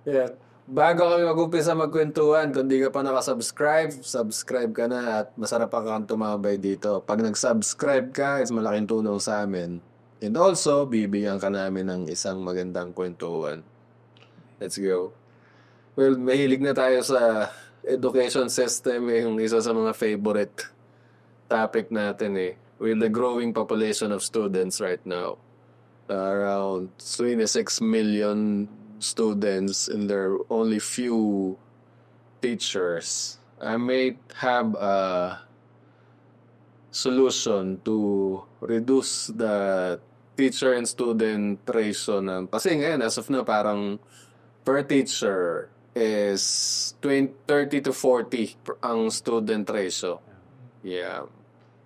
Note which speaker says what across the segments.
Speaker 1: Yeah. Bago kami mag-umpisa magkwentuhan, kung di ka pa nakasubscribe, subscribe ka na at masarap pa kang tumambay dito. Pag nag-subscribe ka, is malaking tulong sa amin. And also, bibigyan ka namin ng isang magandang kwentuhan. Let's go. Well, mahilig na tayo sa education system, yung isa sa mga favorite topic natin eh. With the growing population of students right now, around 26 million students and there are only few teachers. I may have a solution to reduce the teacher and student ratio kasi ngayon as of now parang per teacher is 30 to 40 ang student ratio. Yeah.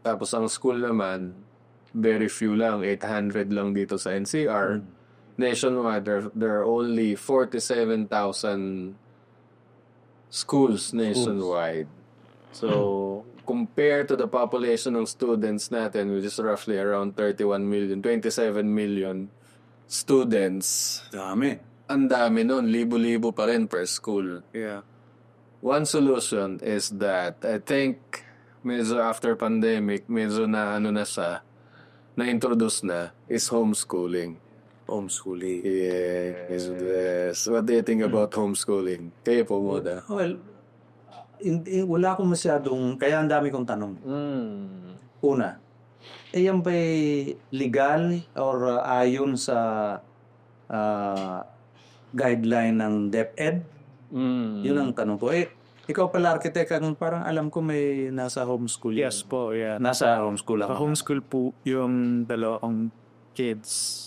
Speaker 1: Tapos ang school naman, very few lang, 800 lang dito sa NCR. Nationwide, there are only 47,000 schools nationwide. So, compared to the population ng students natin, which is roughly around 31 million, 27 million students,
Speaker 2: Dami.
Speaker 1: ang dami nun, libo-libo pa rin per school.
Speaker 2: Yeah.
Speaker 1: One solution is that I think medyo after pandemic, medyo na na-introduce na is homeschooling.
Speaker 2: Homeschooling.
Speaker 1: Yes. What do you think about homeschooling? Kayo po muna.
Speaker 2: Well, wala akong masyadong, kaya ang dami kong tanong. Una, yan ba'y legal or ayon sa guideline ng DepEd? Yun ang tanong ko. Ikaw pala, architect, parang alam ko may nasa homeschool.
Speaker 3: Yes po, yeah.
Speaker 2: Nasa homeschool ako.
Speaker 3: Homeschool po yung dalawang kids.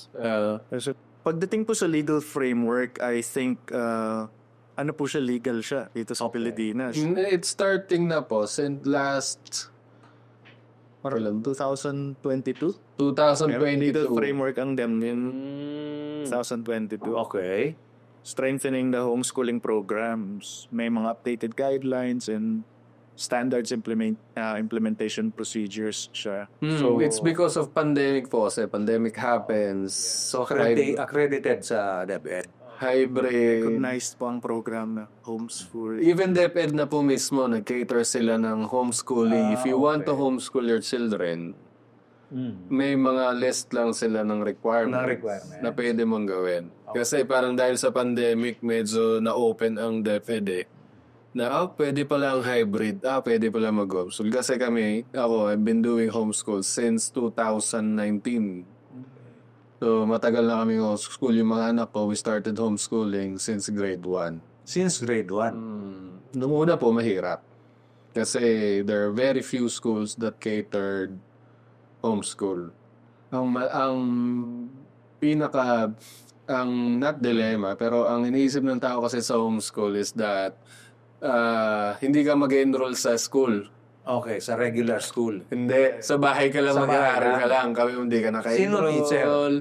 Speaker 3: Kasi pagdating po sa legal framework, I think ano po siya, legal siya dito sa Pilipinas.
Speaker 1: It's starting na po since last
Speaker 3: Parang 2022?
Speaker 1: 2022.
Speaker 3: Legal framework ang DepEd 2022.
Speaker 2: Okay.
Speaker 3: Strengthening the homeschooling programs. May mga updated guidelines and standards implementation procedures siya.
Speaker 1: So, it's because of pandemic po kasi pandemic happens.
Speaker 2: So, accredited sa DepEd.
Speaker 1: Hybrid.
Speaker 3: Recognized po ang program na homeschool.
Speaker 1: Even DepEd na po mismo, nag-cater sila ng homeschooling. If you want to homeschool your children, may mga list lang sila ng requirements na pwede mong gawin. Kasi parang dahil sa pandemic, medyo na-open ang DepEd eh. Na, pwede pala ang hybrid. Pwede pala mag-homeschool. Kasi I've been doing homeschool since 2019. So, matagal na kami homeschool. Yung mga anak ko, we started homeschooling since grade 1.
Speaker 2: Since grade 1?
Speaker 1: Noong una po, mahirap. Kasi there are very few schools that catered homeschool. Not dilemma, pero ang iniisip ng tao kasi sa homeschool is that hindi ka mag-enroll sa school.
Speaker 2: Okay, sa regular school.
Speaker 1: Hindi, sa bahay ka lang mag-aaral ka lang. Kami hindi ka naka-enroll.
Speaker 2: Sino teacher?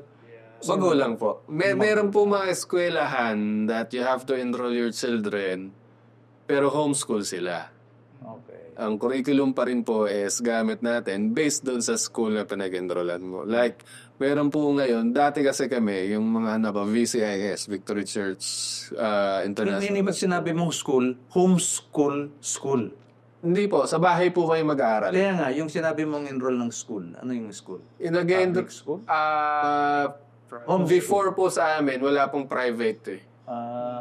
Speaker 1: Magulang po. Meron po mga eskwelahan that you have to enroll your children, pero homeschool sila.
Speaker 2: Okay.
Speaker 1: Ang curriculum pa rin po is gamit natin based doon sa school na pinag-enrollan mo. Like, meron po ngayon, dati kasi kami, yung mga anak ko, VCIS, Victory Church International.
Speaker 2: Hindi ba sinabi mong school? Homeschool school.
Speaker 1: Hindi po, sa bahay po kayo mag-aaral.
Speaker 2: Kaya nga, yung sinabi mong enroll ng school, ano yung school?
Speaker 1: Public
Speaker 2: school?
Speaker 1: Before po sa amin, wala pong private eh.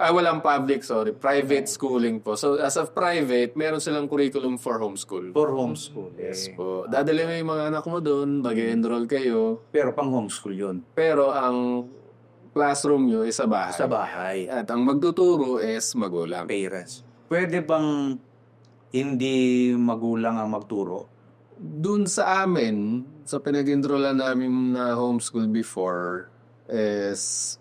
Speaker 1: Walang public, sorry. Private schooling po. So, as of private, meron silang curriculum for homeschool.
Speaker 2: For homeschool.
Speaker 1: Yes po. Dadali mo yung mga anak mo doon, mag-enroll kayo.
Speaker 2: Pero pang homeschool yun.
Speaker 1: Pero ang classroom nyo is sa bahay.
Speaker 2: Sa bahay.
Speaker 1: At ang magtuturo is magulang.
Speaker 2: Parents. Pwede bang hindi magulang ang magturo?
Speaker 1: Doon sa amin, sa pinag-enrollan namin na homeschool before, is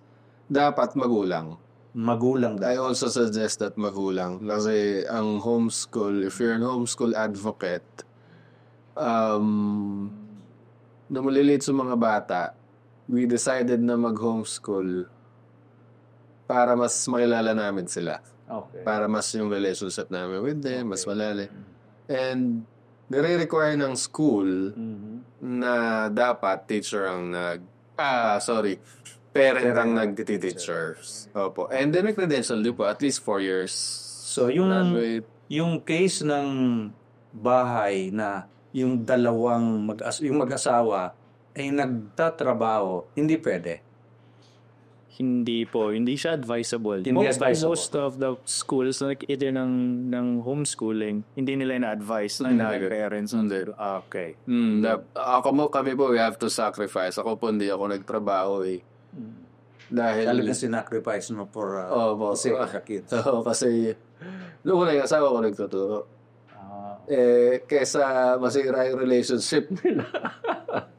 Speaker 1: dapat magulang.
Speaker 2: Magulang
Speaker 1: I also suggest that magulang. Kasi ang homeschool, if you're an homeschool advocate, na maliliit sa mga bata, we decided na mag-homeschool para mas makilala namin sila.
Speaker 2: Okay.
Speaker 1: Para mas yung relationship namin with them, mas malalim. And nire-require ng school na dapat teacher ang parent ang nag-teachers. Opo. And then may credential din po, at least 4 years.
Speaker 2: So,
Speaker 1: Graduate.
Speaker 2: yung case ng bahay na yung dalawang yung mag-asawa ay nagtatrabaho, hindi pwede.
Speaker 3: Hindi po, hindi siya advisable.
Speaker 2: Hindi advisable.
Speaker 3: Most of the schools, like either ng homeschooling, hindi nila na-advise ng parents on their.
Speaker 2: Okay.
Speaker 1: Kami po, we have to sacrifice. Ako po, hindi ako nagtrabaho eh. Dahil...
Speaker 2: Talaga sinacrifice mo for
Speaker 1: Opo.
Speaker 2: sake of the kids.
Speaker 1: Oo, kasi noong una yung asawa ko nagtuturo. Kesa masira yung relationship nila.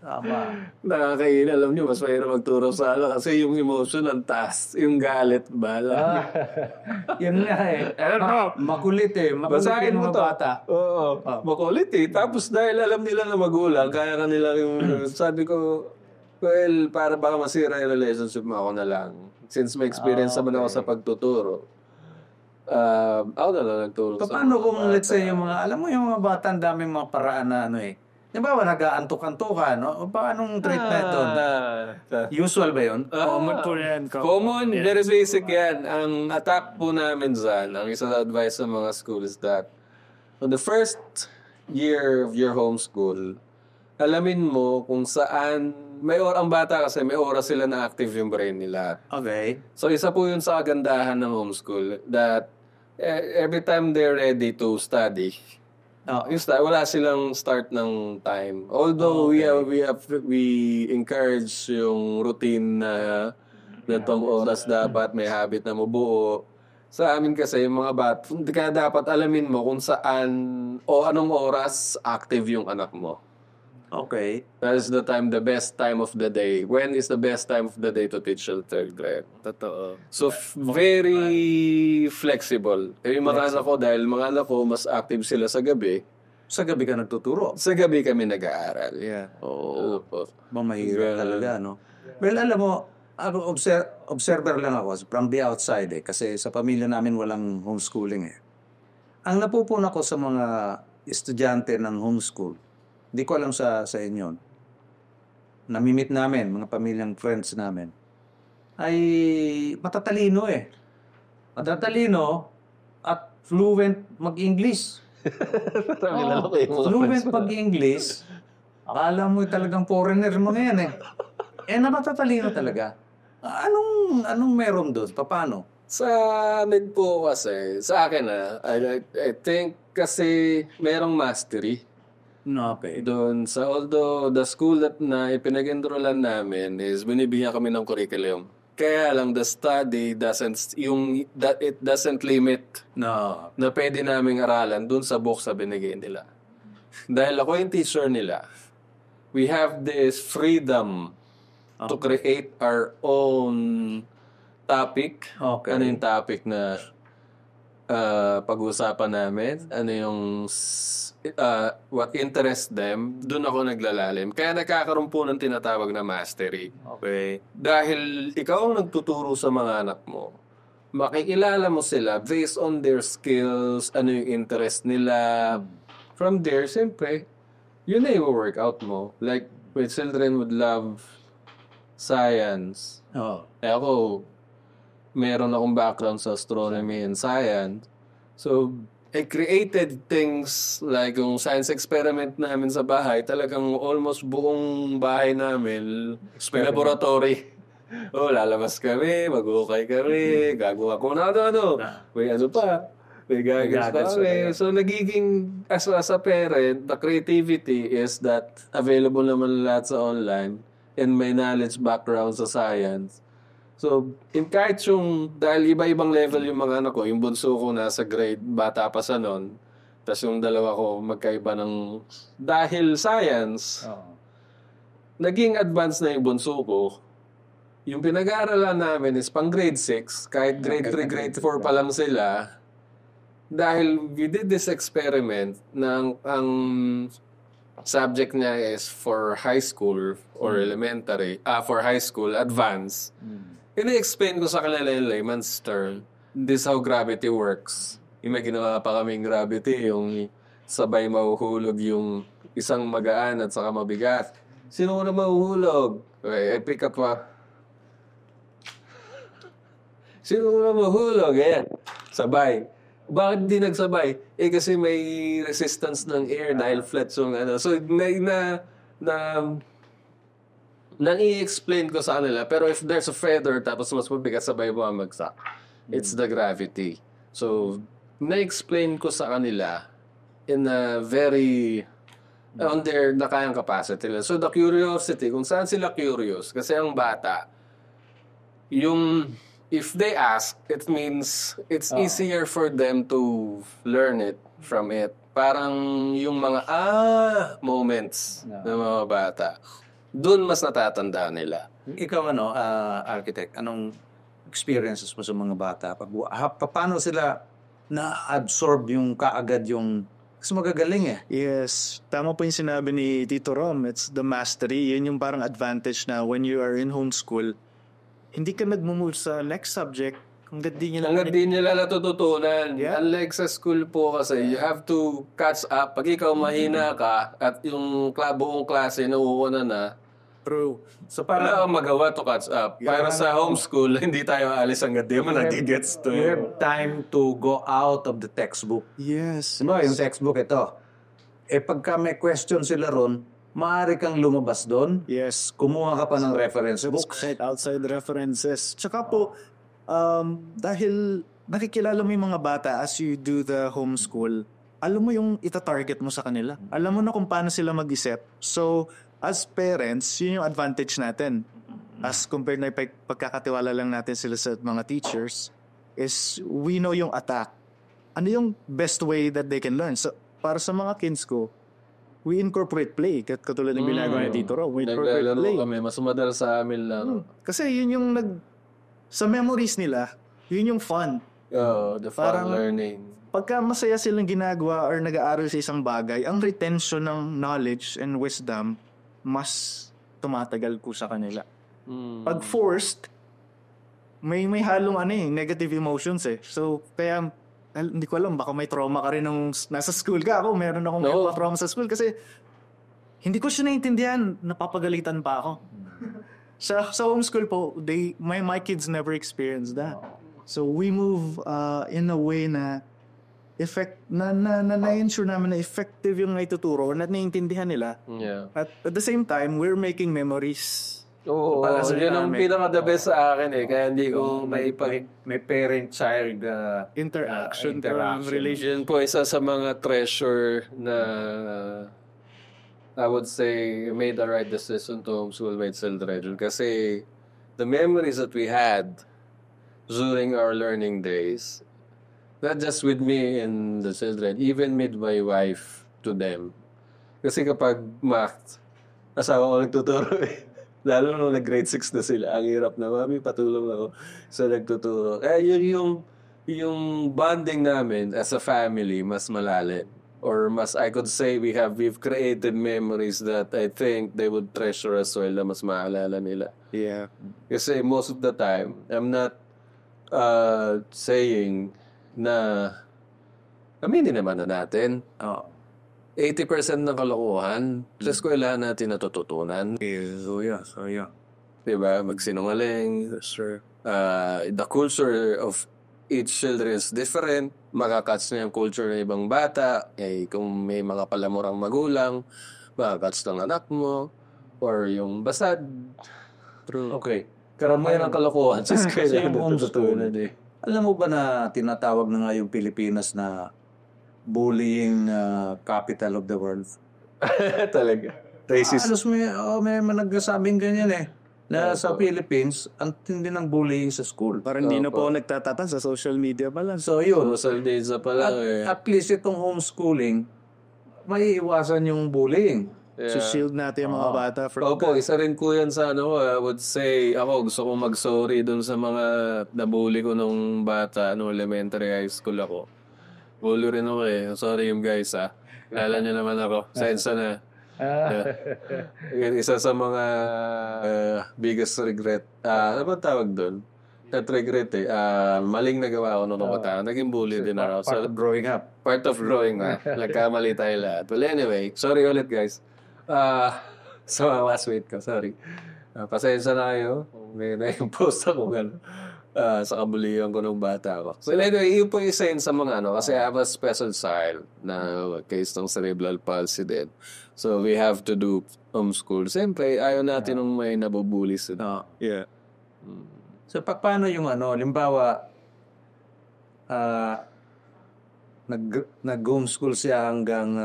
Speaker 2: Tama.
Speaker 1: Nakakain, alam nyo, mas mahirap magturo sa kasi yung emotion ang taas, yung galit ba?
Speaker 2: Yan nga eh. Makulit eh. Makulit
Speaker 1: Basahin
Speaker 2: yung
Speaker 1: mo
Speaker 2: mga
Speaker 1: to.
Speaker 2: bata.
Speaker 1: Oo. Makulit eh. Tapos dahil alam nila na magulang, kaya kanila yung, sabi ko, well, para baka masira yung relationship mo, ako na lang. Since may experience naman ako sa pagtuturo. Ako na lang nagturo sa
Speaker 2: Paano
Speaker 1: mga
Speaker 2: kung
Speaker 1: bata.
Speaker 2: let's say yung mga, alam mo yung mga bata, ang daming mga paraan na ano eh. Di ba, nag-aantok-antokan, no? O paanong treatment doon? Usual ba yun?
Speaker 3: Common po yan.
Speaker 1: Common, very basic yan. Ang attack po namin dyan, ang isang advice sa mga school is that on the first year of your homeschool, alamin mo kung saan, ang bata kasi may oras sila na active yung brain nila.
Speaker 2: Okay.
Speaker 1: So isa po yun sa kagandahan ng homeschool that every time they're ready to study, wala silang start ng time. Although we encourage yung routine na tong oras dapat may habit na mabuo. Sa amin kasi yung mga kaya dapat alamin mo kung saan o anong oras active yung anak mo.
Speaker 2: Okay.
Speaker 1: That is the best time of the day. When is the best time of the day to teach a third grade?
Speaker 3: Totoo.
Speaker 1: So, very flexible. Yung mga anak ko, dahil mga anak ko, mas active sila sa gabi.
Speaker 2: Sa gabi ka nagtuturo.
Speaker 1: Sa gabi kami nag-aaral.
Speaker 3: Yeah.
Speaker 2: Oo.
Speaker 1: Opo.
Speaker 2: Mahirap talaga, no? Well, alam mo, observer lang ako from the outside eh. Kasi sa pamilya namin walang homeschooling eh. Ang napupuna ko sa mga estudyante ng homeschool, hindi ko alam sa inyo, namimit namin, mga pamilyang friends namin, ay matatalino eh. Matatalino at fluent mag-English. Fluent mag-English. Akala mo talagang foreigner mga yan eh. Matatalino talaga. Anong meron doon? Paano?
Speaker 1: Sa amin po kasi, sa akin I think kasi merong mastery.
Speaker 2: Okay.
Speaker 1: Doon sa, although the school na ipinag-enrollan namin is binibigyan kami ng curriculum. Kaya lang the study it doesn't limit
Speaker 2: No.
Speaker 1: na pwede naming aralan doon sa book sa binigay nila. Dahil ako yung teacher nila, we have this freedom to create our own topic.
Speaker 2: Okay.
Speaker 1: Ano yung topic na pag-uusapan namin? Ano yung what interests them? Doon ako naglalalim. Kaya nagkakaroon po ng tinatawag na mastery.
Speaker 2: Okay.
Speaker 1: Dahil ikaw ang nagtuturo sa mga anak mo, makikilala mo sila based on their skills, ano yung interest nila. From there, siyempre, yun na yung workout mo. Like, when children would love science. Ako, meron akong background sa astronomy and science. So, I created things like yung science experiment namin sa bahay. Talagang almost buong bahay namin, laboratory. Lalabas kami, mag-ukay kami, gagawa ko na ano. May ano pa. May gagas pa kami. So, nagiging, as a parent, the creativity is that available naman lahat sa online and may knowledge background sa science. So, kahit yung, dahil iba-ibang level yung mga anak ko, yung bunso ko nasa grade, bata pa sa nun, tapos yung dalawa ko magkaiba ng, dahil science, naging advanced na yung bunso ko. Yung pinag-aaralan namin is pang grade 6, kahit grade 3, grade 4 pa lang sila, dahil we did this experiment na ang subject niya is for high school or elementary, for high school, advanced. Ini-explain ko sa kanila yung layman's term. This how gravity works. Yung may ginawa pa kaming gravity, yung sabay mahuhulog yung isang magaan at saka mabigat. Sino na mahuhulog? Okay, I pick up
Speaker 4: Sino mga mahulog? Ayan. Sabay. Bakit hindi nagsabay? Kasi may resistance ng air dahil flat yung ano. So, nang-i-explain ko sa kanila. Pero if there's a feather tapos mas mabigat sabay bumagsak, it's the gravity. So, na-explain ko sa kanila in a very on their nakayang capacity nila. So, the curiosity, kung saan sila curious, kasi ang bata, if they ask, it means it's easier for them to learn it from it. Parang yung mga moments ng mga bata, doon mas natatanda nila.
Speaker 2: Ikaw architect, anong experiences mo sa mga bata? Paano sila na-absorb yung kaagad yung kasi magagaling
Speaker 3: Yes, tama po yung sinabi ni Tito Rom. It's the mastery. Yun yung parang advantage na when you are in homeschool, hindi ka nagmumove sa next subject hanggat di
Speaker 4: nila natututunan.
Speaker 3: Yeah.
Speaker 4: Unlike sa school po kasi, you have to catch up. Pag ikaw mahina ka at yung buong klase nauuna na,
Speaker 3: True.
Speaker 4: so para magawa to catch up. Para sa homeschool, hindi tayo alis hanggang di mo nagigets to.
Speaker 2: we have time to go out of the textbook.
Speaker 3: Yes.
Speaker 2: Diba, yung textbook ito. Pagka may question sila ron, maaari kang lumabas doon.
Speaker 3: Yes.
Speaker 2: Kumuha ka pa ng reference books.
Speaker 3: Outside references. Tsaka po, dahil nakikilala mo yung mga bata as you do the homeschool, alam mo yung ita-target mo sa kanila. Alam mo na kung paano sila mag-isip. So, as parents, yun yung advantage natin. As compared na pagkakatiwala lang natin sila sa mga teachers, is we know yung attack. Ano yung best way that they can learn? So, para sa mga kids ko, we incorporate play. Katulad ng ginagawa ni Tito Ro. We incorporate
Speaker 4: Naglalaro
Speaker 3: play.
Speaker 4: kami, mas madalas sa amin lang.
Speaker 3: Kasi yun yung sa memories nila, yun yung fun.
Speaker 4: The fun learning.
Speaker 3: Pagka masaya silang ginagawa or nag-aaral sa isang bagay, ang retention ng knowledge and wisdom mas tumatagal ko sa kanila. Pag forced, may halong negative emotions So, kaya hindi ko alam, baka may trauma ka rin nung nasa school ka. Ako, meron akong trauma sa school kasi hindi ko siya naiintindihan, napapagalitan pa ako. Sa homeschool po, my kids never experienced that. So we move in a way na na-ensure namin na effective yung naituturo at naiintindihan nila.
Speaker 4: Yeah.
Speaker 3: At the same time, we're making memories.
Speaker 4: Oo, yun ang pinaka-the best sa akin Kaya hindi ko
Speaker 2: may parent-child
Speaker 3: Interaction.
Speaker 4: relation po isa sa mga treasure na I would say made the right decision to homeschool my children. Kasi the memories that we had during our learning days, not just with me and the children, even with my wife to them. Kasi kapag math, asawa ko nagtuturo Lalo nung nag-grade 6 na sila, ang hirap na, mami, patulong ako sa nagtuturo. Yun yung bonding namin as a family, mas malalim. Or mas, I could say, we've created memories that I think they would treasure as well na mas maalala nila.
Speaker 3: Yeah.
Speaker 4: Kasi most of the time, I'm not saying na aminin naman na natin. 80% ng kalokohan sa eskwelahan natin natututunan.
Speaker 2: So yeah.
Speaker 4: Diba? Magsinungaling.
Speaker 3: Sure.
Speaker 4: The culture of each children is different. Makakatch na yung culture ng ibang bata. Kung may mga palamurang magulang, makakatch ng anak mo. Or yung basad.
Speaker 3: True.
Speaker 4: Okay. Karamihan ng kalokohan sa eskwelahan natututunan
Speaker 2: Alam mo ba na tinatawag na nga yung Pilipinas na bullying capital of the world?
Speaker 4: Talaga. Racist.
Speaker 2: Halos may nagsasabing ganyan na sa Philippines, ang tindi ng bullying sa school.
Speaker 3: Parang hindi na po nagtatatan sa social media pa lang.
Speaker 2: So yun,
Speaker 4: Social days na pala
Speaker 2: at least itong homeschooling, may iwasan yung bullying.
Speaker 3: So shield natin yung mga bata from
Speaker 4: Opo, isa rin ko yan sa I would say, ako gusto kong mag-sorry dun sa mga nabully ko nung bata, nung elementary high school ako. Bully rin ako Sorry yung guys Kilala niyo naman ako. Sensa na. Isa sa mga biggest regret. Ano ba tawag doon? Not regret maling nagawa ako nung bata. Naging bully din ako.
Speaker 2: Part of growing up.
Speaker 4: Part of growing up. Nagkamali tayo lahat. Well, anyway, sorry ulit guys. Sa mga classmate ko, sorry. Pasensya na kayo. May na-impose ako. sa kabulihan ko nung bata ako. So anyway, yun po isa yun sa mga kasi I have a special child na case ng cerebral palsy din. So we have to do homeschool. Siyempre, ayaw natin nung may nabubuli sila.
Speaker 3: Yeah.
Speaker 2: So, paano yung limbawa, nag-homeschool siya hanggang,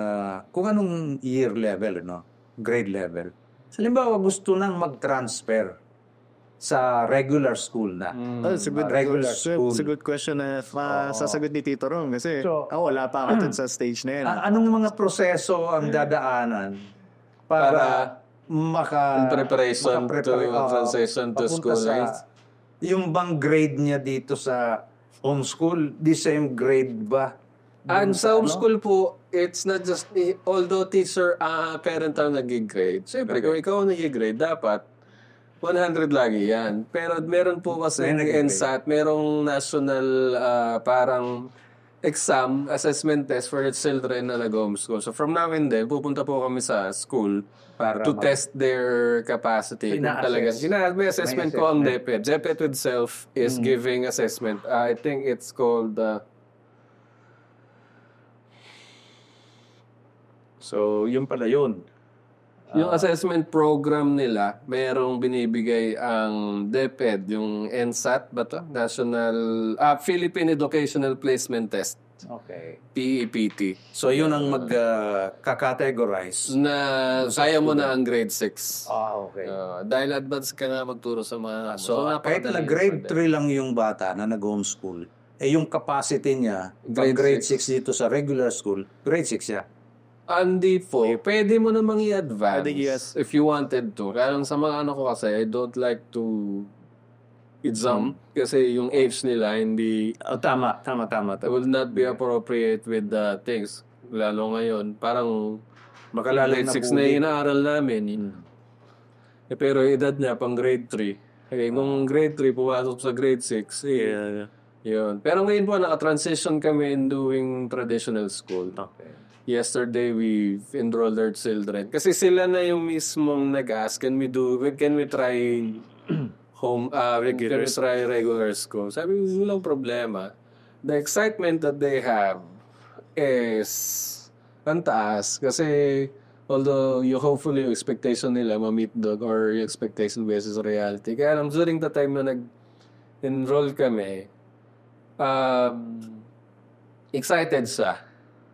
Speaker 2: kung anong year level, grade level. So, limbawa, gusto nang mag-transfer sa regular school na.
Speaker 3: That's a good
Speaker 2: Regular school.
Speaker 3: It's a good question na sasagot ni Tito Rom kasi wala pa ako dun sa stage na yun.
Speaker 2: Anong mga proseso ang dadaanan para
Speaker 4: preparation to transition to
Speaker 2: papunta
Speaker 4: school
Speaker 2: sa-
Speaker 4: life?
Speaker 2: Yung bang grade niya dito sa homeschool, the same grade ba?
Speaker 4: And sa homeschool po, it's not just, although teacher, parent ang nag-grade. Siyempre, kung ikaw ang nag-grade, dapat 100 lagi yan. Pero meron po kasi NSAT, merong national parang exam, assessment test for children na nag-homeschool. So from now and then, pupunta po kami sa school
Speaker 2: Para
Speaker 4: to test their capacity.
Speaker 2: Ina-assess.
Speaker 4: May assessment ko ang DepEd. DepEd itself is giving assessment. I think it's called...
Speaker 2: So, yun pala yun.
Speaker 4: Yung assessment program nila, merong binibigay ang DepEd, yung NSAT ba to? National Philippine Educational Placement Test.
Speaker 2: Okay.
Speaker 4: PEPT.
Speaker 2: So, yun ang mag-categorize.
Speaker 4: Na kaya mo na ang grade 6.
Speaker 2: Okay.
Speaker 4: Dahil advance ka nga magturo sa mga...
Speaker 2: So, kahit na
Speaker 4: napakadali
Speaker 2: grade
Speaker 4: for them.
Speaker 2: 3 lang yung bata na nag-homeschool, yung capacity niya,
Speaker 4: Grade
Speaker 2: grade 6 dito sa regular school, grade 6 siya.
Speaker 4: Hindi po. Pwede mo namang i-advance
Speaker 3: Pwede, yes.
Speaker 4: if you wanted to. Kaya lang sa mga ko kasi, I don't like to jump kasi yung age nila hindi
Speaker 2: Tama.
Speaker 4: will not be appropriate with the things. Lalo ngayon, parang
Speaker 2: Makalalay
Speaker 4: grade
Speaker 2: na
Speaker 4: 6 na inaaral namin. Pero edad niya pang grade 3. Okay, kung grade 3 pumasok sa grade 6, yun. Pero ngayon po, naka-transition kami in doing traditional school.
Speaker 2: Okay.
Speaker 4: Yesterday, we enrolled our children. Kasi sila na yung mismong nag-ask, can we try can we try regular school? Sabi ko, walang problema. The excitement that they have is ang taas. Kasi although hopefully yung expectation nila ma-meet doon or yung expectation versus reality. Kaya during the time na nag-enroll kami, excited siya.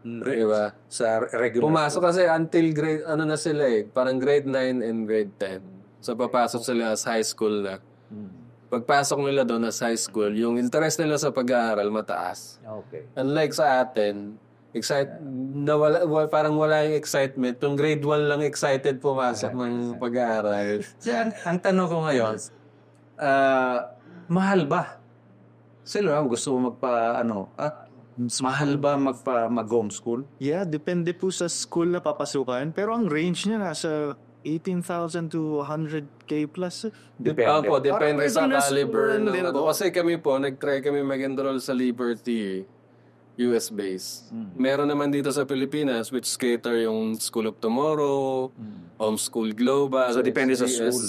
Speaker 4: Diba?
Speaker 2: Sa regular
Speaker 4: Pumasok kasi until grade, na sila parang grade 9 and grade 10. So, papasok sila as high school na. Pagpasok nila doon as high school, yung interest nila sa pag-aaral mataas.
Speaker 2: Okay.
Speaker 4: Unlike sa atin, parang wala yung excitement. Yung grade 1 lang excited pumasok ng pag-aaral.
Speaker 2: Diyan, ang tanong ko ngayon, mahal ba? Sila gusto mo mahal ba mag-homeschool?
Speaker 3: Yeah, depende po sa school na papasukan. Pero ang range niya nasa 18,000 to 100K plus.
Speaker 2: Depende.
Speaker 4: Depende sa
Speaker 3: Parang
Speaker 4: caliber.
Speaker 3: Pilipinas,
Speaker 4: Kasi kami po, nag-try kami mag-enroll sa Liberty, US base. Meron naman dito sa Pilipinas which cater yung School of Tomorrow, Homeschool Global.
Speaker 2: So, depende sa
Speaker 4: HCS.
Speaker 2: school.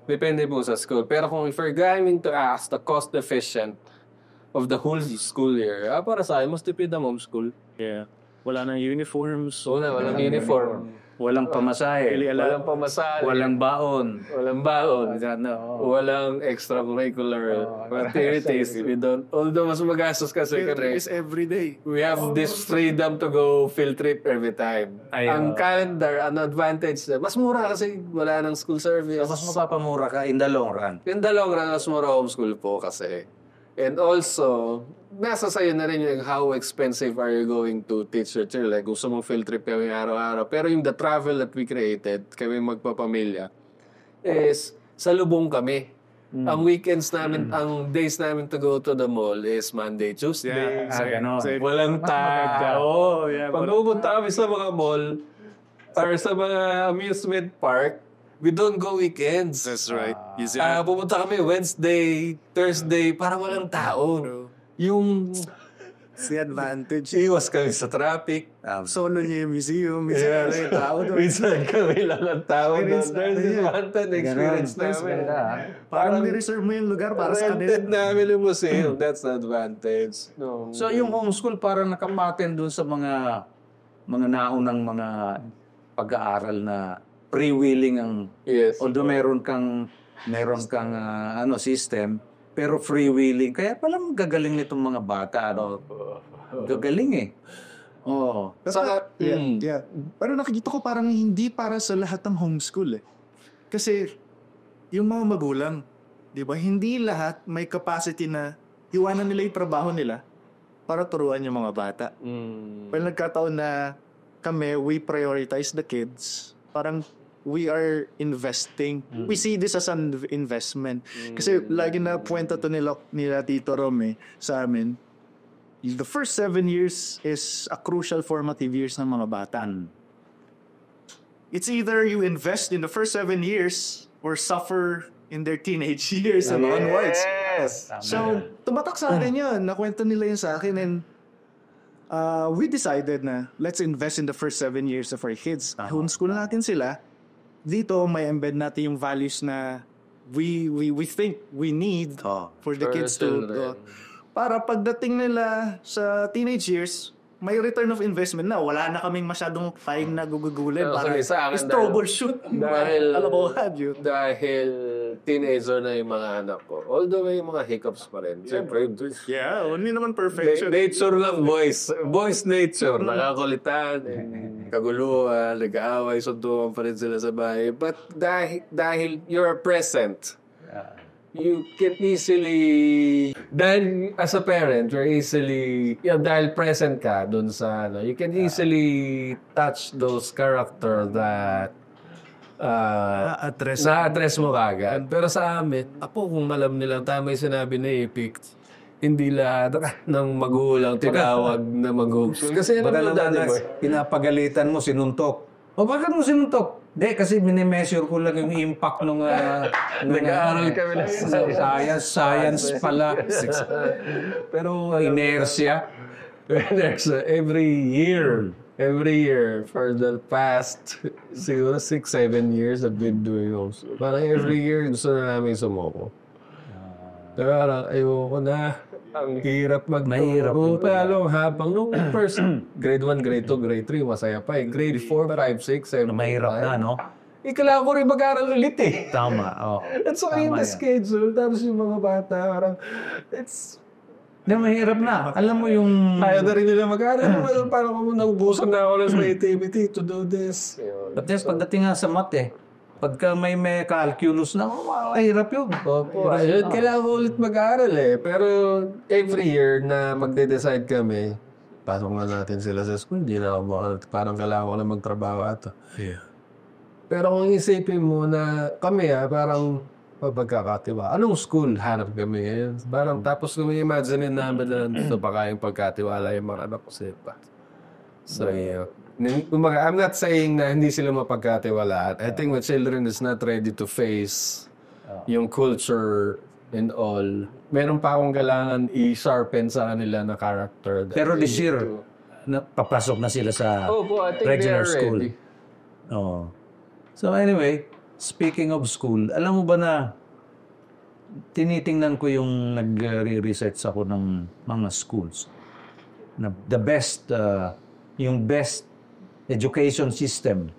Speaker 4: Depende po sa school. Pero kung if you're going to ask the cost efficient of the whole school year, para sa akin, mas tipid ang homeschool.
Speaker 3: Yeah. Wala nang uniforms.
Speaker 4: Walang uniform.
Speaker 2: Walang pamasahe.
Speaker 4: Walang pamasahe.
Speaker 2: Walang baon.
Speaker 4: Walang baon. Walang extracurricular activities. We don't, although mas magastos kasi
Speaker 3: It's every day.
Speaker 4: we have this freedom to go field trip every time. Ang calendar, ang advantage, mas mura kasi wala ng school service.
Speaker 2: Mas mapapamura ka in the long run.
Speaker 4: In the long run, mas mura homeschool po kasi. And also, nasa sa'yo na rin yung how expensive are you going to teach your children. Like, gusto mong field trip kami araw-araw. Pero yung the travel that we created, kami magpapamilya, is sa lubong kami. Ang weekends namin, ang days namin to go to the mall is Monday, Tuesday.
Speaker 2: Ganon.
Speaker 4: Walang tao. Pag pupunta kami sa mga mall or sa mga amusement park, we don't go weekends.
Speaker 3: That's right.
Speaker 4: Pupunta kami Wednesday, Thursday, para walang tao. Yung
Speaker 3: Si advantage.
Speaker 4: Iwas kami sa traffic.
Speaker 3: Solo niya yung museum. Minsan yung tao doon.
Speaker 4: Minsan kami lang ang tao doon.
Speaker 3: Experience
Speaker 4: There's this
Speaker 3: natin yan.
Speaker 4: one time experience namin.
Speaker 3: Parang ni-reserve mo yung lugar para sa kanila.
Speaker 4: Rented namin yung museum. That's the advantage. No.
Speaker 2: So yung homeschool parang nakamatin doon sa mga naunang mga pag-aaral na freewheeling ang
Speaker 4: Yes.
Speaker 2: although meron kang system pero freewheeling kaya palang gagaling nitong mga bata gagaling eh. Oo.
Speaker 4: Saka,
Speaker 3: Yeah. Pero nakikita ko parang hindi para sa lahat ng homeschool eh. Kasi yung mga magulang, di ba, hindi lahat may capacity na iwanan nila yung trabaho nila para turuan yung mga bata. Well, nagkataon na kami, we prioritize the kids. Parang we are investing. We see this as an investment. Kasi lagi na kwento to nila Tito Rom sa amin. The first 7 years is a crucial formative years ng mga bata. It's either you invest in the first 7 years or suffer in their teenage years and onwards.
Speaker 4: Yes.
Speaker 3: So, tumatak sa akin yun. Nakwento nila yun sa akin and we decided na let's invest in the first 7 years of our kids. Homeschool natin sila. Dito, may embed natin yung values na we think we need for the kids to para pagdating nila sa teenage years, may return of investment na. Wala na kaming masyadong time na gugugulin para is troubleshoot.
Speaker 4: Dahil teenager na yung mga anak ko. Although may mga hiccups pa rin. Siyempre,
Speaker 3: Yeah, hindi naman perfection.
Speaker 4: nature lang, boys. Boys nature. Nakakulitan, kaguluhan, nag-aaway, suntukan pa rin sila sa bahay. But dahil you're present, you can easily, dahil as a parent, you're easily, dahil present ka dun sa, you can easily touch those character that na-address mo kagad. Pero sa amin, kung alam nilang tama yung sinabi na Epic, hindi lahat ng magulang tinawag na mag-homeschool. Kasi alam mo dati,
Speaker 2: pinapagalitan mo, sinuntok. O bakit mo sinuntok? Hindi, kasi minimeasure ko lang yung impact nung
Speaker 4: nag-aaral kami na
Speaker 2: science pala. Pero inertia.
Speaker 4: Every year for the past siguro 6-7 years I've been doing homeschool. Parang every year gusto na namin sumoko. Pero parang ayoko na. Ang hirap magturo. Pero habang nung first grade 1, grade 2, grade 3, masaya pa eh. Grade 4, 5, 6, 7,
Speaker 2: mahirap na, no?
Speaker 4: Kailangan ko rin mag-aral ulit eh.
Speaker 2: Tama,
Speaker 4: That's why in the schedule. Tapos yung mga bata, parang,
Speaker 2: mahirap na. Alam mo yung...
Speaker 4: Ayaw na rin nila mag-aral. Parang kung naubusan na ako ng creativity to do this.
Speaker 2: But yes, pagdating nga sa math pagka may calculus na, mahirap yun.
Speaker 4: Opo, kailangan ko ulit mag-aaral eh. Pero every year na magde-decide kami, pasok na natin sila sa school, hindi na ako parang kailangan ko na magtrabaho ato. Yeah. Pero kung isipin mo na kami parang pagkakatiwa. Anong school hanap kami ngayon? Parang tapos kung imagine namin na dito pa kayong pagkatiwala yung mga anak ko sa iba. So, I'm not saying na hindi sila mapagkatiwalaan. I think my children is not ready to face yung culture and all. Meron pa akong kailangan i-sharpen sa kanila na character.
Speaker 2: Pero this year, papasok na sila sa
Speaker 4: I think
Speaker 2: regular
Speaker 4: they are
Speaker 2: school.
Speaker 4: ready.
Speaker 2: So anyway, speaking of school, alam mo ba na tinitingnan ko yung nag-research ako ng mga schools na the best yung best education system.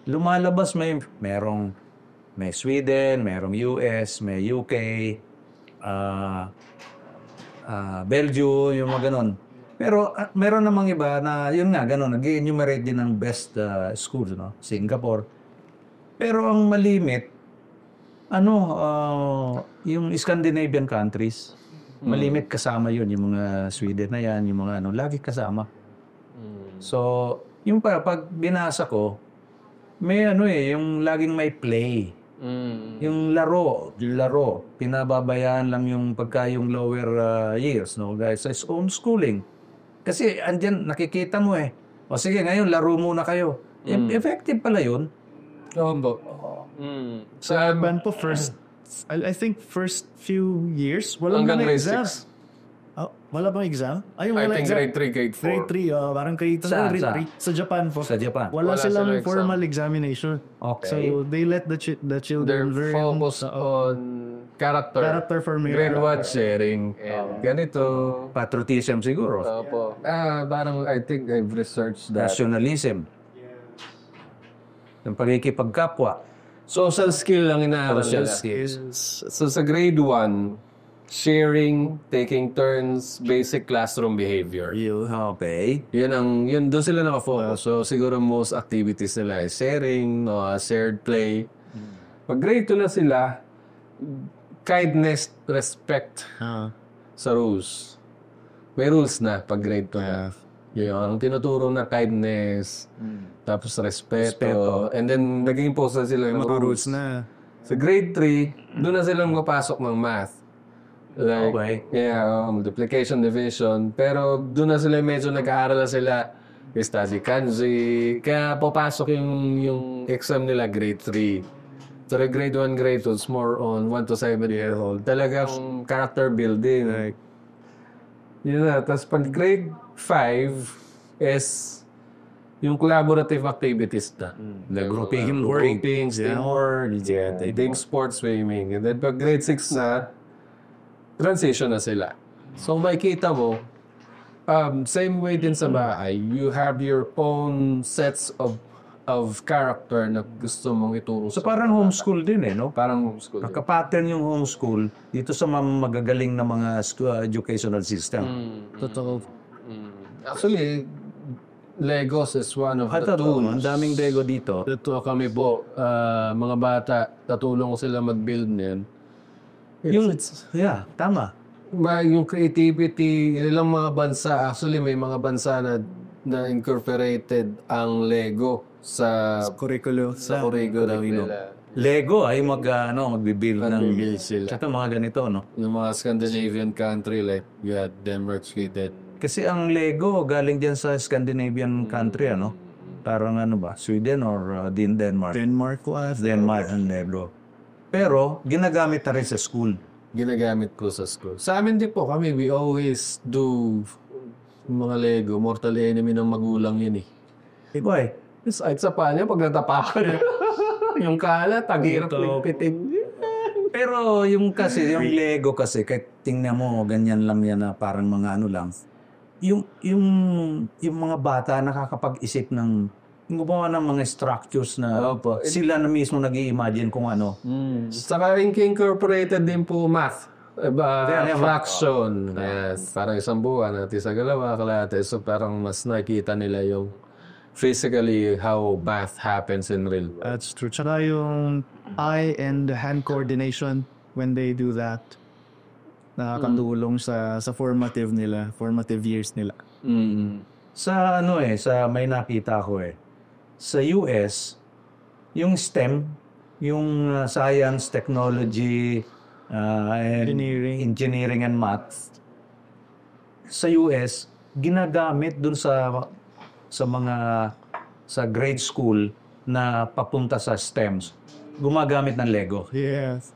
Speaker 2: Lumalabas may Sweden, merong US, may UK, Belgium, yung mga ganon. Pero meron namang iba na yun nga ganon, nag-enumerate din ng best schools, no? Singapore. Pero ang malimit yung Scandinavian countries, malimit kasama yun, yung mga Sweden na yan, yung mga lagi kasama. So, yung pag binasa ko, may yung laging may play. Yung laro, pinababayaan lang yung pagka yung lower years, no, guys, sa homeschooling. Kasi andyan, nakikita mo o sige, ngayon, laro muna kayo. Effective pala yun.
Speaker 3: Sa Urban po, I think first few years, walang
Speaker 4: hanggang
Speaker 3: mga
Speaker 4: grade
Speaker 3: exams. Wala bang exam? Ay,
Speaker 4: I
Speaker 3: wala
Speaker 4: think
Speaker 3: exam.
Speaker 4: grade 3, grade 4.
Speaker 3: Grade 3, parang grade 3,
Speaker 2: Saan?
Speaker 3: grade 3. Sa Japan po.
Speaker 2: Sa Japan.
Speaker 3: Wala
Speaker 4: Wala
Speaker 3: silang
Speaker 4: silang exam.
Speaker 3: formal examination.
Speaker 2: Okay.
Speaker 3: So, they let the
Speaker 4: They're
Speaker 3: children learn
Speaker 4: focused on character.
Speaker 3: character formation.
Speaker 4: Grade 1 sharing. And ganito.
Speaker 2: Patriotism siguro.
Speaker 4: Opo. Parang I think I've researched that.
Speaker 2: Nationalism. Yung pagkikipagkapwa.
Speaker 4: Social skill ang inaaral
Speaker 2: Social
Speaker 4: nila.
Speaker 2: skills.
Speaker 4: So sa grade 1, sharing, taking turns, basic classroom behavior.
Speaker 2: Okay.
Speaker 4: Yun doon sila nakafocus. So siguro most activities nila is sharing, shared play. Pag grade 2 na sila, kindness, respect sa rules. May rules na pag grade 2 na. Yung tinuturo na kindness, tapos respeto, and then naging post na sila yung mga rules.
Speaker 3: na.
Speaker 4: Sa grade 3, doon na sila mapasok ng math. Like,
Speaker 2: Okay.
Speaker 4: multiplication, division. Pero doon na sila medyo nag-aaral na sila. Study kanji. Kaya papasok yung exam nila grade 3. So grade 1, grade 2, it's more on 1 to 7-year-old. Talagang character building. Like, yun na. Tapos pag grade 5 is yung collaborative activities na.
Speaker 2: The grouping work.
Speaker 4: Grouping, teamwork, team sports, swimming. And then pag grade 6 na, transition na sila. So makikita mo, same way din sa bahay, you have your own sets of character na gusto mong ituro.
Speaker 2: So parang homeschool din no?
Speaker 4: Parang homeschool.
Speaker 2: Nakapattern yung homeschool dito sa mga magagaling na mga educational system.
Speaker 3: Totoo.
Speaker 4: Actually, Legos is one of the tools.
Speaker 2: Ang daming Lego dito.
Speaker 4: Dito kami po, mga bata, tatulong sila mag-build niyan.
Speaker 2: Tama.
Speaker 4: Yung creativity, ilang mga bansa, actually may mga bansa na incorporated ang Lego sa
Speaker 3: Curriculum.
Speaker 4: curriculum nila.
Speaker 2: Lego ay magbi-build ng
Speaker 4: Mag-build sila.
Speaker 2: Tsaka mga ganito, no?
Speaker 4: Yung mga Scandinavian country like you had Denmark, Sweden.
Speaker 2: Kasi ang Lego galing diyan sa Scandinavian country, ano? Parang Sweden or Denmark.
Speaker 3: Denmark ko
Speaker 2: Denmark ang Lego. Pero ginagamit na rin sa school.
Speaker 4: Ginagamit ko sa school. Sa amin din po kami, we always do mga Lego. Mortal enemy ng magulang yun eh.
Speaker 2: Why?
Speaker 4: At sa pa niya, pag natapakan yung kalat, ang hirap ligpitin.
Speaker 2: Pero yung Lego kasi, kahit tingnan mo, ganyan lang yan na parang mga lang. Yung mga bata nakakapag-isip ng gumawa ng mga structures na sila na mismo nag-i-imagine kung ano.
Speaker 4: Saka incorporated din po math. Fraction. Yes. Parang isang buwan natin sa galawa, kalate. So parang mas nakikita nila yung physically how math happens in real world.
Speaker 3: That's true. Tsaka yung eye and hand coordination when they do that. Nakakatulong sa formative years nila.
Speaker 2: Sa sa may nakita ko sa US, yung STEM, yung science, technology, and engineering and math, sa US, ginagamit dun sa grade school na papunta sa STEMs. Gumagamit ng Lego.
Speaker 3: Yes.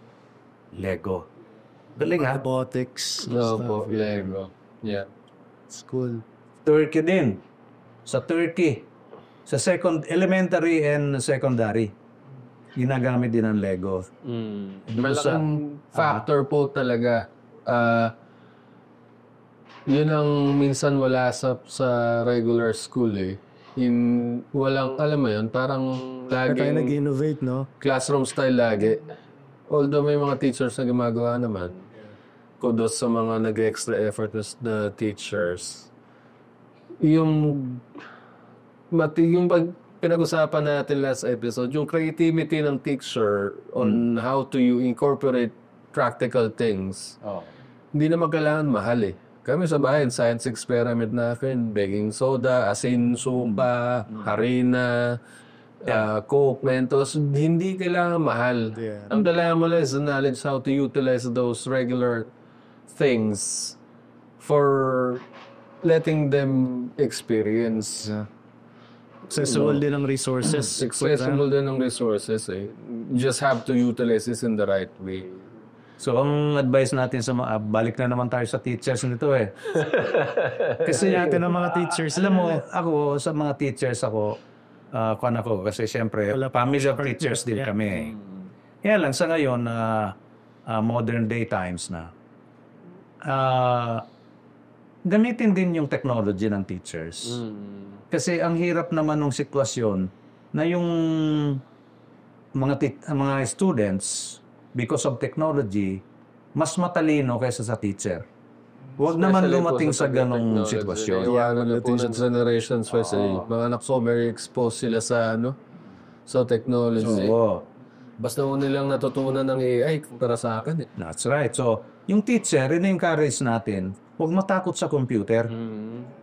Speaker 2: Lego. Galing ha?
Speaker 3: Robotics.
Speaker 4: Opo, Lego. Yeah.
Speaker 3: School.
Speaker 2: Turkey din. Sa Turkey. Sa elementary and secondary. Ginagamit din ang Lego.
Speaker 4: Malaking factor po talaga. Yun ang minsan wala sa regular school eh. Walang, alam mo yun, parang
Speaker 3: Kaya tayo
Speaker 4: laging
Speaker 3: nag-innovate, no?
Speaker 4: classroom style lagi. Although may mga teachers na gumagawa naman. Kudos sa mga nag-extra effort na teachers. Yung pinag-usapan natin last episode, yung creativity ng teacher on how to incorporate practical things. Hindi naman kailangan mahal eh. Kami sa bahay, science experiment natin, baking soda, asin, supa, harina, Coke, Mentos, hindi kailangan mahal.
Speaker 3: Yeah.
Speaker 4: Ang dala mo lang is the knowledge how to utilize those regular things for letting them experience.
Speaker 3: Accessible din ang resources.
Speaker 4: Accessible din ng resources eh. You just have to utilize this in the right way.
Speaker 2: So, ang advice natin sa mga, balik na naman tayo sa teachers nito eh.
Speaker 3: Kasi natin ang mga teachers.
Speaker 2: Alam mo, ako, sa mga teachers ako, kuwan ako, kasi syempre, family of teachers din kami. Kaya lang, sa ngayon, modern day times na, gamitin din yung technology ng teachers. Kasi ang hirap naman ng sitwasyon na yung mga students, because of technology, mas matalino kaysa sa teacher. Huwag naman
Speaker 4: Especially
Speaker 2: lumating
Speaker 4: po
Speaker 2: sa ganong sitwasyon.
Speaker 4: Iwanan na po ng generations first. Mga anak ko, very exposed sila sa sa technology.
Speaker 2: Oo.
Speaker 4: Basta mo nilang natutunan ng AI para sa akin.
Speaker 2: That's right. So, yung teacher, in-encourage natin, huwag matakot sa computer.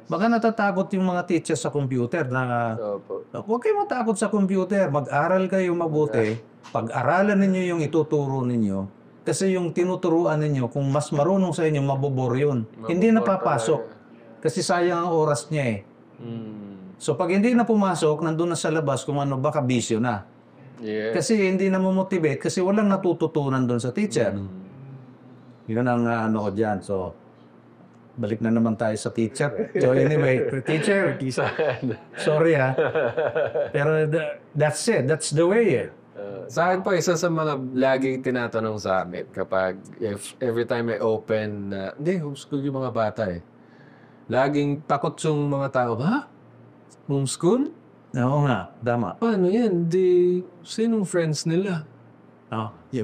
Speaker 2: Baka natatakot yung mga teachers sa computer na
Speaker 4: Opo.
Speaker 2: huwag kayo matakot sa computer. Mag-aral kayo mabuti. Pag-aralan ninyo yung ituturo ninyo. Kasi yung tinuturuan ninyo, kung mas marunong sa inyo, mabobor yun. Hindi na papasok. Kasi sayang ang oras niya eh. So pag hindi na pumasok, nandun na sa labas kung ano, baka bisyo na.
Speaker 4: Yeah.
Speaker 2: Kasi hindi na motivate kasi walang natututunan doon sa teacher. Yun ang ano ko dyan. So, balik na naman tayo sa teacher. So anyway, teacher, sorry ha. Pero that's it. That's the way eh.
Speaker 4: Sa akin po, isa sa mga laging tinatanong sa amin kapag every time I open, hindi, homeschool yung mga bata eh. Laging takot yung mga tao, ha? Homeschool?
Speaker 2: Oo nga, tama.
Speaker 4: Paano yan? Sinong friends nila?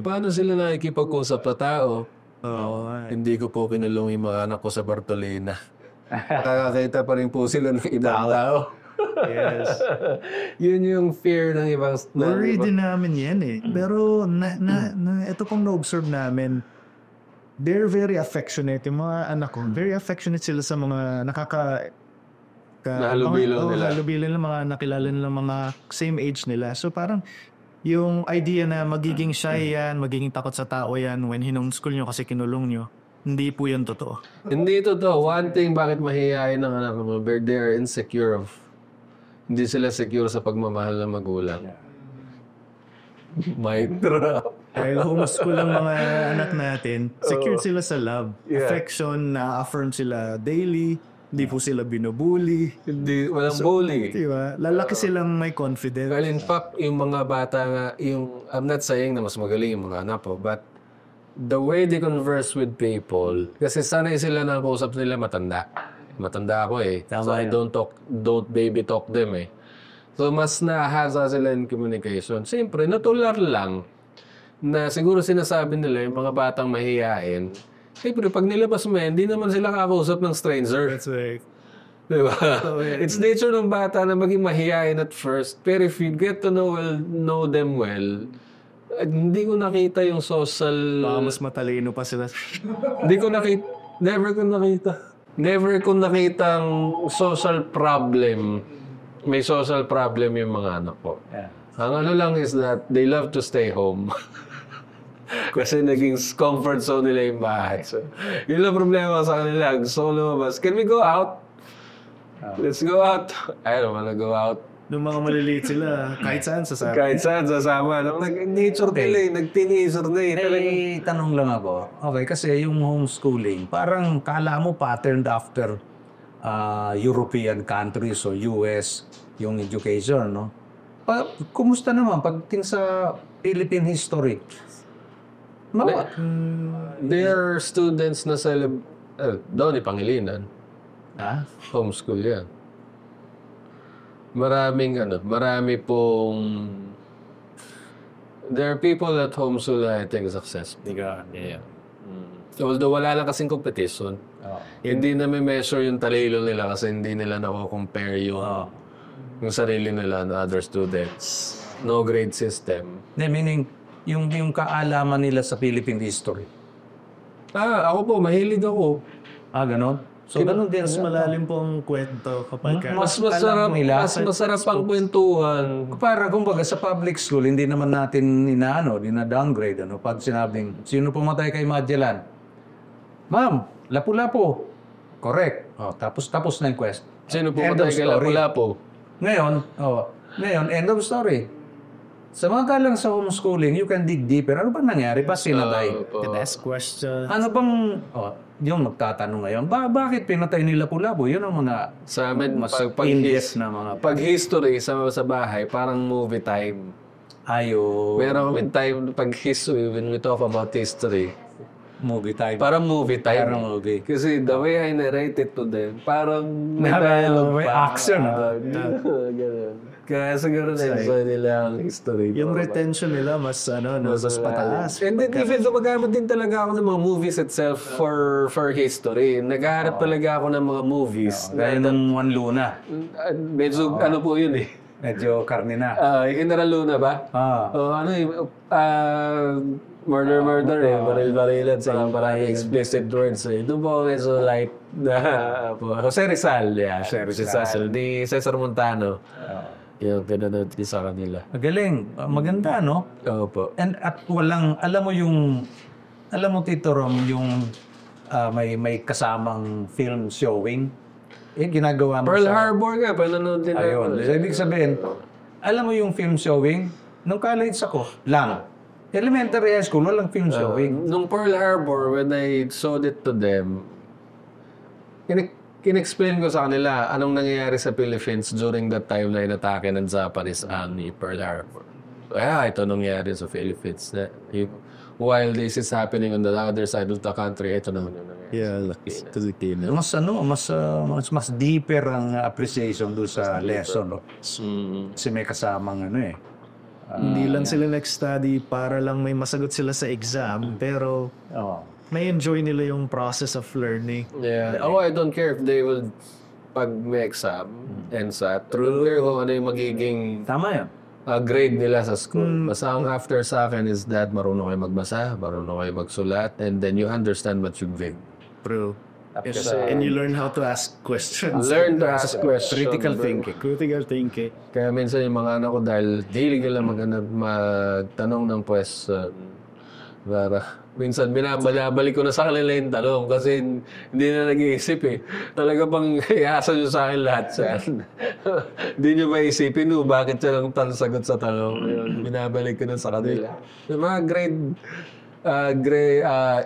Speaker 4: Paano sila nakikipag-usap sa tao? Hindi ko po kinulong yung mga anak ko sa Bartolina. Nakakakita pa rin po sila ng ibang tao.
Speaker 3: Yes.
Speaker 4: Yun yung fear ng ibang...
Speaker 3: Worry din namin yan eh. Pero ito pong na-observe namin, they're very affectionate. Yung mga anak ko, very affectionate sila sa mga
Speaker 4: Nahalubilo nila.
Speaker 3: Nahalubilo nila, mga nakilala nila, mga same age nila. So parang yung idea na magiging shy yan, magiging takot sa tao yan when hinomeschool nyo kasi kinulong nyo, hindi po yan totoo.
Speaker 4: Hindi totoo. One thing bakit mahihayin ng anak mo, they are insecure of... Hindi sila secure sa pagmamahal ng magulang. Mic drop.
Speaker 3: Dahil homeschool ang mga anak natin, secured sila sa love. Affection, na-affirm sila daily, hindi po sila binubuli.
Speaker 4: Hindi, walang bully.
Speaker 3: Diba? Lalaki silang may confidence.
Speaker 4: Well, in fact, yung mga bata nga, I'm not saying na mas magaling yung mga anak po, but the way they converse with people, kasi sanay sila na kausap nila matanda. Matanda ako eh. So I don't baby talk them eh. So mas nahasa sila in communication. Siyempre, natular lang na siguro sinasabi nila yung mga batang mahihain. Siyempre, pag nilabas mo hindi naman sila kakausap ng stranger.
Speaker 3: That's right.
Speaker 4: Diba? It's nature ng bata na maging mahihain at first. Pero if you get to know them well, hindi ko nakita yung social...
Speaker 3: Baka mas matalino pa sila.
Speaker 4: Hindi ko nakita. Never ko nakitang social problem. May social problem yung mga anak ko. Ang ano lang is that they love to stay home. Kasi naging comfort zone nila yung bahay. So, yun lang problema sa kanila. Gusto ko lumabas. Can we go out? Let's go out. I don't wanna go out.
Speaker 3: Nung mga maliliit sila, kahit saan sasama.
Speaker 4: Kahit saan sasama. Nag-nature nila eh. Nag-teenager na eh.
Speaker 2: Eh, tanong lang ako. Okay, kasi yung homeschooling, parang kala mo patterned after European countries o US yung education, no? Kumusta naman pagdating sa Philippine history?
Speaker 4: There are students na doon Pangilinan. Homeschool yan. Marami pong... There are people at homeschool I think successful. Yeah. Although wala lang kasing competition. Hindi na may measure yung talilo nila kasi hindi nila nako-compare yung sarili nila na other students. No grade system.
Speaker 2: Meaning, yung kaalaman nila sa Philippine history.
Speaker 4: Ako po, mahilig ako.
Speaker 2: Ganon? So, ganun din.
Speaker 3: Mas malalim pong kwento kapag
Speaker 4: Mas masarap ang kwentuhan.
Speaker 2: Para kumbaga sa public school, hindi naman natin dina-downgrade. Pag sinabing, sino pumatay kay Magellan? Ma'am, Lapu-Lapu. Correct. Tapos na yung quest.
Speaker 4: Sino pumatay kay Lapu-Lapu?
Speaker 2: Ngayon, end of story. Sa mga kalang sa homeschooling, you can dig deeper. Ano ba nangyari? Ba sinatay?
Speaker 3: Can ask questions.
Speaker 2: Ano bang, yung magtatanong ngayon, bakit pinatay nila Kulabo? Yun ang mga
Speaker 4: Sa amin,
Speaker 2: mas
Speaker 4: pag
Speaker 2: in-depth na mga
Speaker 4: pag history sa bahay, parang movie time.
Speaker 2: ayo
Speaker 4: Meron kami time pag history, when we talk about history,
Speaker 2: movie time.
Speaker 4: parang movie time.
Speaker 2: Parang movie.
Speaker 4: Kasi the way I narrate it to them, parang may
Speaker 2: May
Speaker 4: dialogue pa.
Speaker 2: action.
Speaker 4: Ganun. Kaya siguro na-enjoy nila ang history.
Speaker 3: Yung retention nila mas mas pataas.
Speaker 4: And then even gumagamit din talaga ako ng mga movies itself for history. Naghahanap talaga ako ng mga movies.
Speaker 2: Gaya ng Juan Luna.
Speaker 4: Medyo ano po yun eh.
Speaker 2: Medyo karne na.
Speaker 4: General Luna ba? Ano eh, murder eh. Baril-barilan sa parang explicit words eh. Doon po medyo light na po. Jose Rizal, yeah. Jose Rizal. Di Cesar Montano. Yung pinanood sa kanila.
Speaker 2: Magaling. Maganda, no?
Speaker 4: Opo.
Speaker 2: And at walang, alam mo Tito Rom, yung may kasamang film showing. Ginagawa mo
Speaker 4: Pearl
Speaker 2: sa...
Speaker 4: Harbor nga, pinanood din
Speaker 2: Ayun.
Speaker 4: ako.
Speaker 2: Ibig sabihin, alam mo yung film showing, nung college ako, lang. Elementary high school, walang film showing.
Speaker 4: Nung Pearl Harbor, when I showed it to them, in-explain ko sa kanila anong nangyayari sa Philippines during that time na inatake ng Japanese ni Pearl Harbor. Ito nangyayari sa Philippines. While this is happening on the other side of the country, ito naman yung nangyayari.
Speaker 2: Mas deeper ang appreciation doon sa lesson. No? Kasi may kasamang
Speaker 3: Hindi lang sila nag-study para lang may masagot sila sa exam, pero may enjoy nila yung process of learning.
Speaker 4: Yeah. I don't care if they will pag may exam, NSAT, true kung ano yung magiging
Speaker 2: Tama yan.
Speaker 4: grade nila sa school. Basta ang after sa akin is that marunong kayo magbasa, marunong kayo magsulat, and then you understand what you read.
Speaker 3: True. And you learn how to ask questions.
Speaker 4: Learn to ask questions.
Speaker 2: Critical thinking.
Speaker 3: Critical thinking.
Speaker 4: Kaya minsan yung mga anak ko dahil daily ka lang magtanong ng question. Minsan binabalik ko na sa kanila yung tanong kasi hindi na nag-iisip eh. Talaga bang iasa nyo sa akin lahat yan? Hindi nyo maisipin bakit siya lang sagot sa tanong. Binabalik ko na sa kanila. Yung mga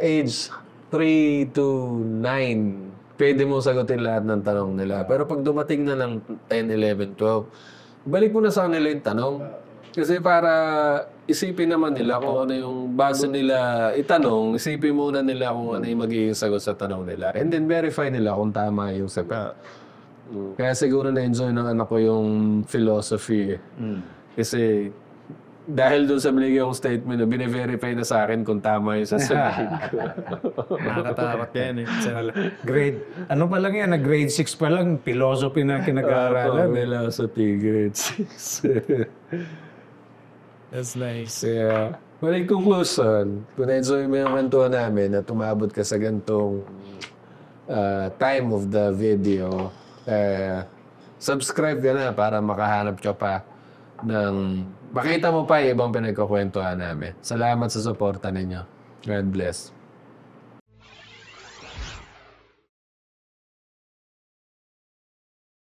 Speaker 4: age 3 to 9, pwede mo sagutin lahat ng tanong nila. Pero pag dumating na ng 10, 11, 12, balik mo na sa kanila yung tanong. Kasi para isipin naman nila kung ano yung base nila itanong, isipin muna nila kung ano yung magiging sagot sa tanong nila. And then verify nila kung tama yung sagot. Kaya siguro na-enjoy ng anak ko yung philosophy. Kasi dahil doon sa binigay yung statement, bine-verify na sa akin kung tama yung sasabihin ko.
Speaker 3: Nakakatakot yan eh.
Speaker 2: Grade, ano pa lang yan, grade 6 pa lang, philosophy na kinag-aaralan.
Speaker 4: Philosophy, grade 6.
Speaker 3: That's nice.
Speaker 4: Yeah. Well, in conclusion, kung na-enjoy mo yung kantuan namin at umabot ka sa gantong time of the video, subscribe ka na para makahanap ka pa ng makita mo pa yung ibang pinagkukwentuhan namin. Salamat sa suporta ninyo. God bless.